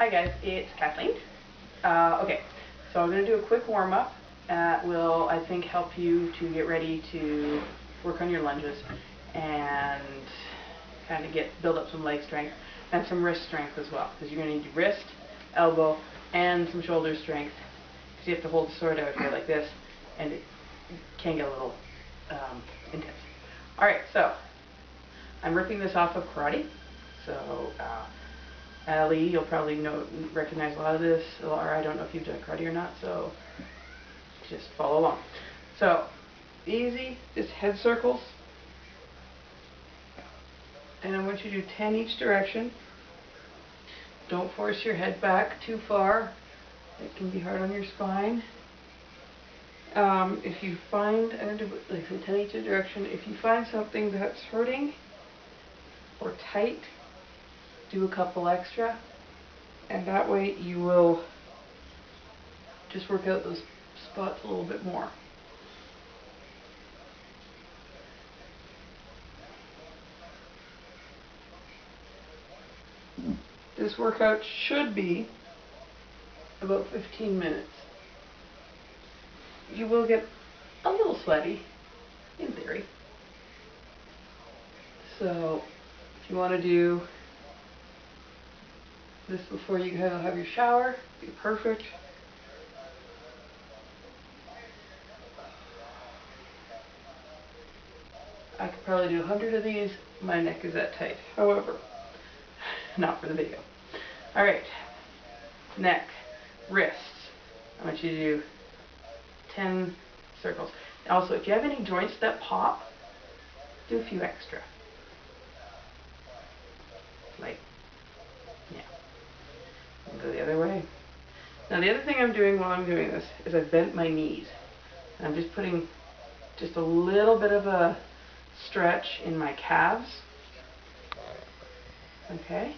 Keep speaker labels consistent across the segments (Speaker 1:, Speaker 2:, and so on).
Speaker 1: Hi guys, it's Kathleen. Okay, so I'm going to do a quick warm-up that will, I think, help you to get ready to work on your lunges and kind of build up some leg strength and some wrist strength as well, because you're going to need wrist, elbow, and some shoulder strength, because you have to hold the sword out here like this, and it can get a little intense. Alright, so I'm ripping this off of karate. So Ali, you'll probably recognize a lot of this, or I don't know if you've done karate or not, so just follow along. So, easy, just head circles, and I want you to do 10 each direction. Don't force your head back too far, it can be hard on your spine. If you find, I'm going to do like 10 each direction, if you find something that's hurting or tight, do a couple extra, and that way you will just work out those spots a little bit more. This workout should be about 15 minutes. You will get a little sweaty, in theory. So, if you want to do this before you have your shower, be perfect. I could probably do 100 of these. My neck is that tight. However, not for the video. Alright, neck, wrists. I want you to do 10 circles. Also, if you have any joints that pop, do a few extra. Like, yeah. And go the other way. Now the other thing I'm doing while I'm doing this is I've bent my knees. And I'm just putting just a little bit of a stretch in my calves. Okay.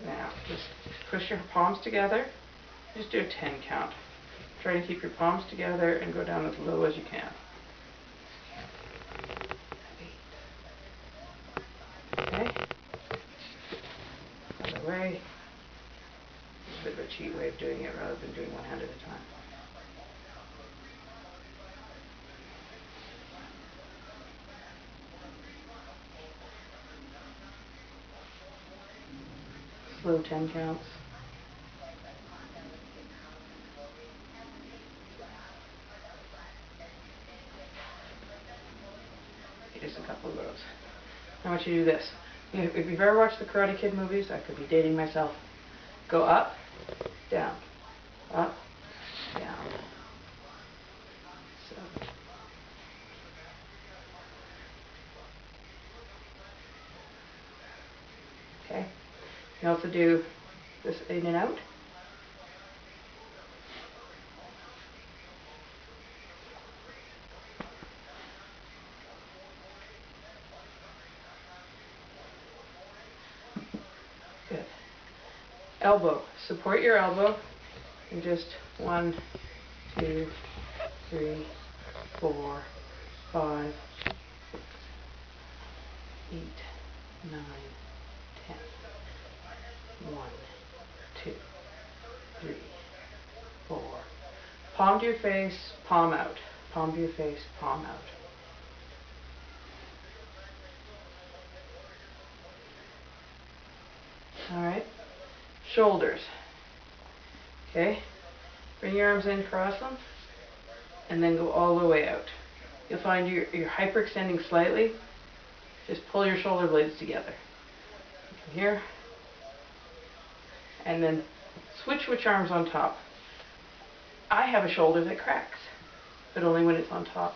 Speaker 1: Now just push your palms together. Just do a 10 count. Try to keep your palms together and go down as low as you can. Okay. Other way. It's a bit of a cheat way of doing it rather than doing one hand at a time. Slow 10 counts. Just a couple of those. I want you to do this. If you've ever watched the Karate Kid movies, I could be dating myself. Go up, down, up, down. So. Okay. You also do this in and out. Good. Elbow. Support your elbow. And just 1, 2, 3, 4, 5, 6, 8, 9, 10. 1, 2, 3, 4. Palm to your face, palm out. Palm to your face, palm out. Alright. Shoulders. Okay. Bring your arms in, cross them, and then go all the way out. You'll find you're hyperextending slightly. Just pull your shoulder blades together. From here. And then switch which arm's on top. I have a shoulder that cracks, but only when it's on top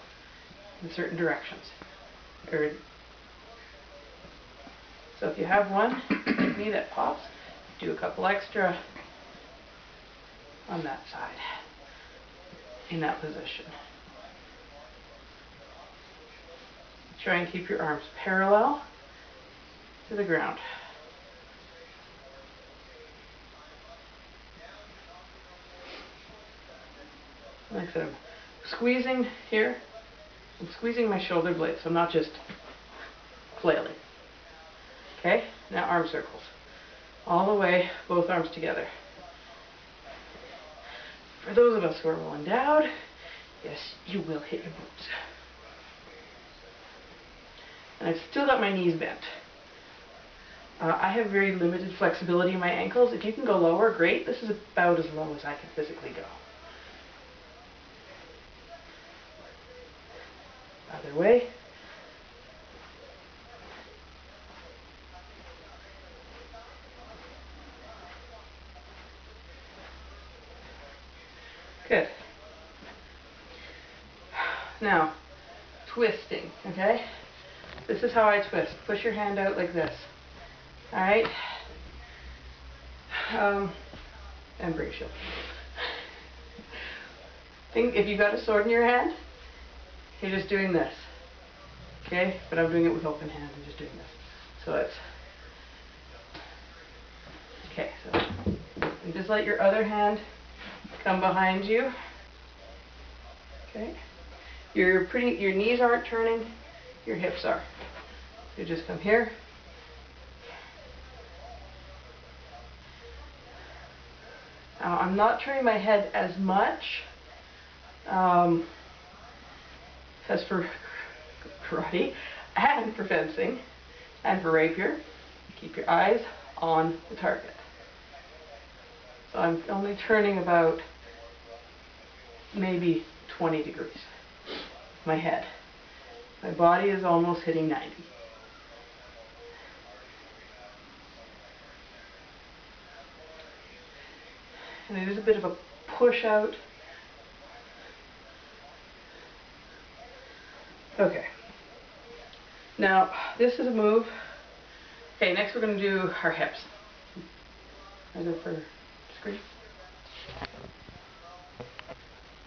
Speaker 1: in certain directions. So if you have one, like me, that pops, do a couple extra on that side, in that position. Try and keep your arms parallel to the ground. Like I said, I'm squeezing here. I'm squeezing my shoulder blades, so I'm not just flailing. Okay, now arm circles. all the way, both arms together. For those of us who are well endowed, yes, you will hit your boots. And I've still got my knees bent. I have very limited flexibility in my ankles. If you can go lower, great. This is about as low as I can physically go. Other way. Good. Now, twisting, okay? This is how I twist. Push your hand out like this. All right? And bring shield. Think if you got a sword in your hand, you're just doing this. Okay? But I'm doing it with open hands. I'm just doing this. So it's... Okay, so you just let your other hand come behind you. Okay? Your knees aren't turning, your hips are. You just come here. I'm not turning my head as much as for karate and for fencing and for rapier. Keep your eyes on the target. So I'm only turning about maybe 20 degrees. My head. My body is almost hitting 90. And it is a bit of a push out. Okay. Now, this is a move. Okay, next we're going to do our hips. I go for screen.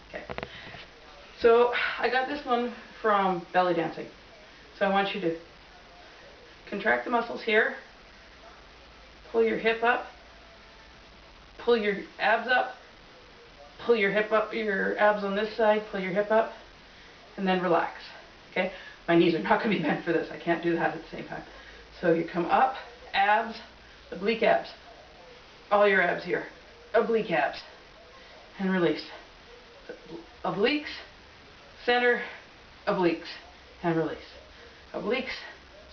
Speaker 1: Okay. So, I got this one from belly dancing. So I want you to contract the muscles here, pull your hip up, pull your abs up, pull your hip up, your abs on this side, pull your hip up, and then relax. Okay? My knees are not going to be bent for this. I can't do that at the same time. So you come up, abs, oblique abs. All your abs here. Oblique abs. And release. Obliques, center, obliques, and release. Obliques,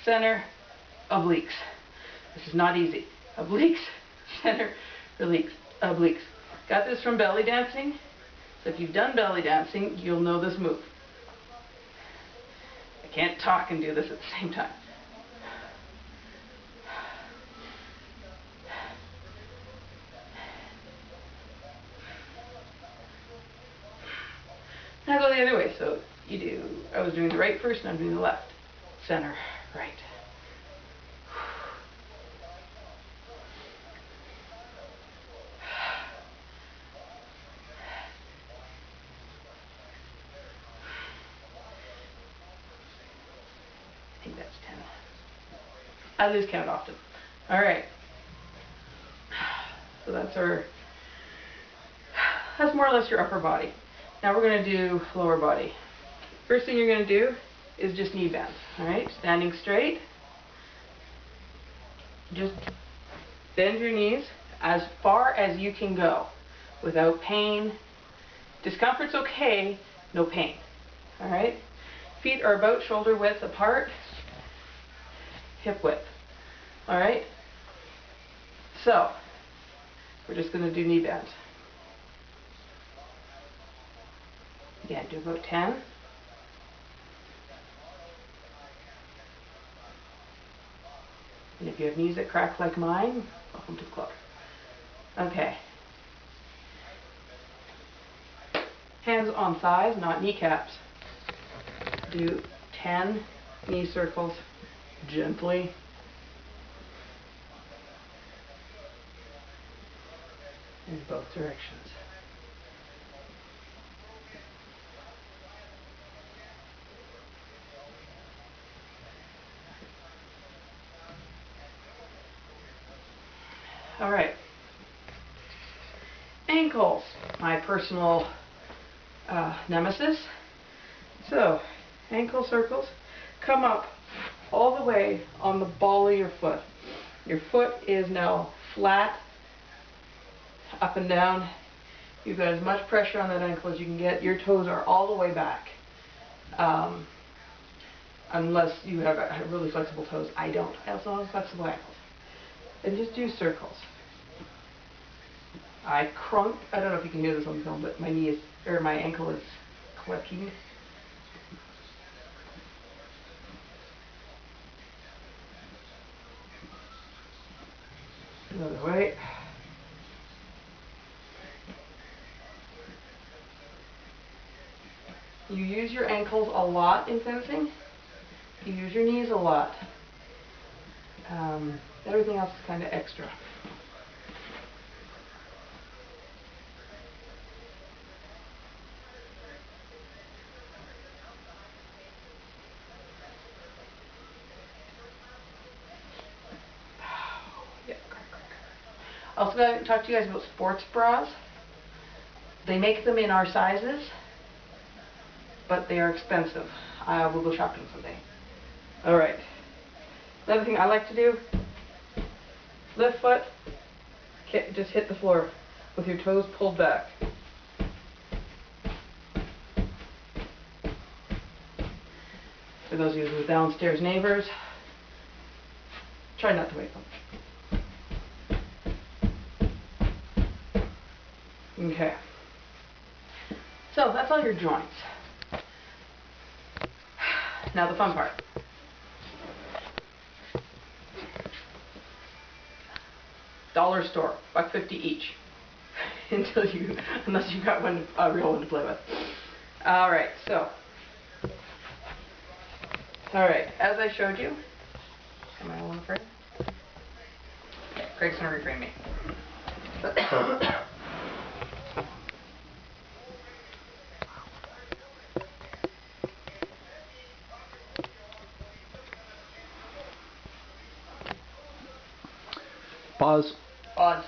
Speaker 1: center, obliques. This is not easy. Obliques, center, release, obliques. Got this from belly dancing. So if you've done belly dancing, you'll know this move. I can't talk and do this at the same time. Now go the other way. So you do, I was doing the right first and I'm doing the left. Center, right. I think that's 10. I lose count often. All right. So that's more or less your upper body. Now we're going to do lower body. First thing you're going to do is just knee bends. All right, standing straight. Just bend your knees as far as you can go without pain. Discomfort's okay, no pain. All right. Feet are about shoulder width apart, hip width. All right. So we're just going to do knee bends. Again, do about 10. And if you have knees that crack like mine, welcome to the club. Okay. Hands on thighs, not kneecaps. Do 10 knee circles gently. In both directions. All right. Ankles, my personal nemesis. So, ankle circles. Come up all the way on the ball of your foot. Your foot is now flat, up and down. You've got as much pressure on that ankle as you can get. Your toes are all the way back. Unless you have really flexible toes. I don't. I also have flexible ankles. And just do circles. I crunk. I don't know if you can hear this on film, but my knee is, or my ankle is clicking. Another way. You use your ankles a lot in fencing. You use your knees a lot. Everything else is kind of extra. Yeah. Also, going to talk to you guys about sports bras. They make them in our sizes, but they are expensive. We'll go shopping someday. All right. Another thing I like to do, left foot, just hit the floor with your toes pulled back. For those of you with downstairs neighbors, try not to wake them. Okay. So that's all your joints. Now the fun part. Dollar store, $1.50 each. Unless you got one, a real one to play with. All right, so. All right, as I showed you. Am I on the frame? Okay, Craig's gonna reframe me.
Speaker 2: Pause.
Speaker 1: Pause.